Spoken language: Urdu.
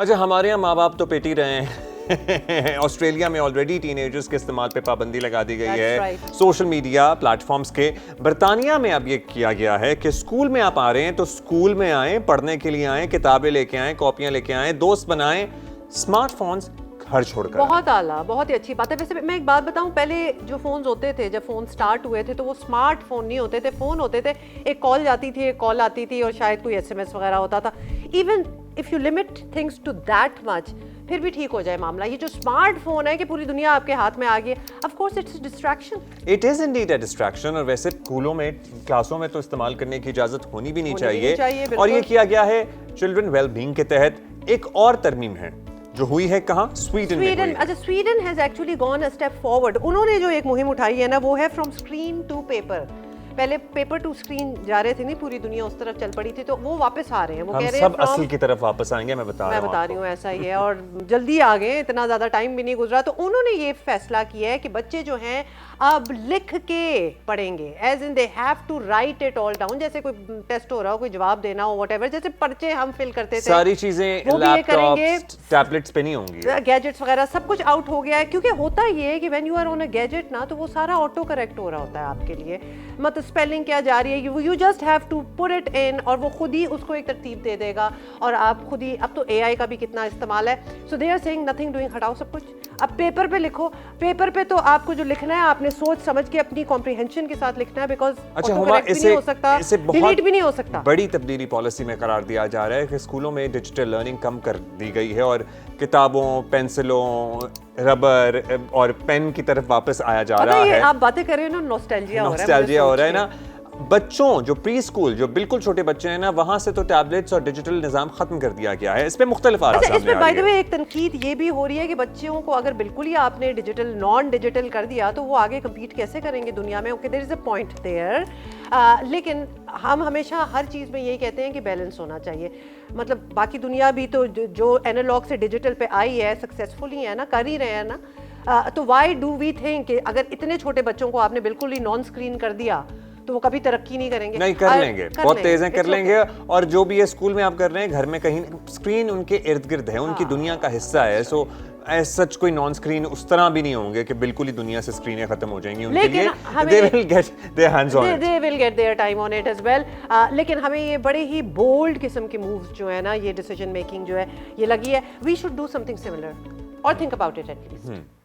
اچھا ہمارے یہاں ماں باپ تو پیٹ ہی رہے ہیں. آسٹریلیا میں آلریڈی ٹین ایجرز کے استعمال پہ پابندی لگا دی گئی ہے سوشل میڈیا پلیٹ فارمز کے. برطانیہ میں اب یہ کیا گیا ہے کہ اسکول میں آپ آ رہے ہیں تو اسکول میں آئیں, پڑھنے کے لیے آئیں, کتابیں لے کے آئیں, کاپیاں لے کے آئیں, دوست بنائیں, اسمارٹ فونز گھر چھوڑ کر. بہت اعلیٰ, بہت ہی اچھی بات ہے. ویسے میں ایک بات بتاؤں, پہلے جو فونز ہوتے تھے, جب فون سٹارٹ ہوئے تھے تو وہ اسمارٹ فون نہیں ہوتے تھے, فون ہوتے تھے, ایک کال جاتی تھی, ایک کال آتی تھی اور شاید کوئی SMS وغیرہ ہوتا تھا. Even if you limit things to that much پھر بھی ٹھیک ہو جائے معاملہ. یہ جو اسمارٹ فون ہے کہ پوری دنیا آپ کے ہاتھ میں آ گئی ہے, of course it's distraction. It is indeed a distraction. اور ویسے اسکولوں میں کلاسوں میں تو استعمال کرنے کی اجازت ہونی بھی نہیں چاہیے. اور یہ کیا گیا ہے چلڈرن ویل بینگ کے تحت. ایک اور ترمیم ہے جو ہوئی ہے کہاں, سویڈن. اچھا, Sweden has actually gone a step forward. انہوں نے جو ایک مہم اٹھائی ہے نا, وہ ہے فرام اسکرین ٹو پیپر. پہلے پیپر ٹو اسکرین جا رہے تھے, نہیں پوری دنیا اس طرف چل پڑی تھی, تو وہ واپس آ رہے ہیں. وہ کہہ رہے ہیں ہم سب اصل کی طرف واپس آئیں گے. میں بتا رہی ہوں ایسا ہی ہے, اور جلدی آ گئے, اتنا زیادہ ٹائم بھی نہیں گزرا. تو انہوں نے یہ فیصلہ کیا ہے کہ بچے جو ہیں اب لکھ کے پڑھیں گے, as in they have to write it all down. جیسے کوئی ٹیسٹ ہو رہا ہو, کوئی جواب دینا ہو, واٹ ایور, جیسے پرچے ہم فل کرتے تھے, ساری چیزیں لیپ ٹاپ ٹیبلٹس پہ نہیں ہوں گی, گیجٹس وغیرہ سب کچھ آؤٹ ہو گیا ہے. کیونکہ ہوتا یہ ہے کہ when you are on a gadget نا, تو وہ سارا آٹو کریکٹ ہو رہا ہوتا ہے آپ کے لیے. مطلب اسپیلنگ کیا جا رہی ہے, you just have to put it in, اور وہ خود ہی اس کو ایک ترتیب دے دے گا. اور آپ خود ہی, اب تو AI کا بھی کتنا استعمال ہے. So they are seeing nothing doing, ہٹاؤ سب کچھ, اب پیپر پہ لکھو. پیپر پہ تو آپ کو جو لکھنا ہے آپ نے سوچ سمجھ کے اپنی کمپریہنشن کے ساتھ لکھنا ہے, بیکاز آٹو کریکٹ بھی نہیں ہو سکتا, ڈیلیٹ بھی نہیں ہو سکتا. بڑی تبدیلی پالیسی میں قرار دیا جا رہا ہے کہ اسکولوں میں ڈیجیٹل لرننگ کم کر دی گئی ہے اور کتابوں, پینسلوں, ربر اور پین کی طرف واپس آیا جا رہا ہے. آپ باتیں کر رہے ہو نا, نوسٹیلجیا ہو رہا ہے نا. بچوں جو پری اسکول, جو بالکل چھوٹے بچے ہیں نا, وہاں سے تو ٹیبلٹس اور ڈیجیٹل نظام ختم کر دیا گیا ہے. اس پہ مختلف آراء سامنے آ رہی ہے. اس پہ بائی دی وے ایک تنقید یہ بھی ہو رہی ہے کہ بچوں کو اگر بالکل ہی آپ نے ڈیجیٹل نان ڈیجیٹل کر دیا تو وہ آگے کمپیٹ کیسے کریں گے دنیا میں. Okay, there is a point there, لیکن ہم ہمیشہ ہر چیز میں یہی کہتے ہیں کہ بیلنس ہونا چاہیے. مطلب باقی دنیا بھی تو جو اینالاگ سے ڈیجیٹل پہ آئی ہے, سکسیزفل ہی ہے نا, کر ہی رہے ہیں نا. تو وائی ڈو وی تھنک کہ اگر اتنے چھوٹے بچوں کو آپ نے بالکل ہی نان اسکرین کر دیا تو وہ کبھی ترقی نہیں کریں گے. نہیں, کر لیں گے, بہت تیزیں کر لیں گے. اور جو بھی یہ اسکول میں آپ کر رہے ہیں, گھر میں کہیں اسکرین ان کے ارد گرد ہے, ان کی دنیا کا حصہ ہے. سو ایز سچ کوئی نان اسکرین اس طرح بھی نہیں ہوں گے کہ بالکل ہی دنیا سے اسکرینیں ختم ہو جائیں گی ان کے لیے. they will get their hands on it, they will get their time on it as well. لیکن ہمیں یہ بڑے ہی بولڈ قسم کے مووز جو ہے نا, یہ ڈیسیجن میکنگ جو ہے یہ لگی ہے, we should do something similar or think about it at least.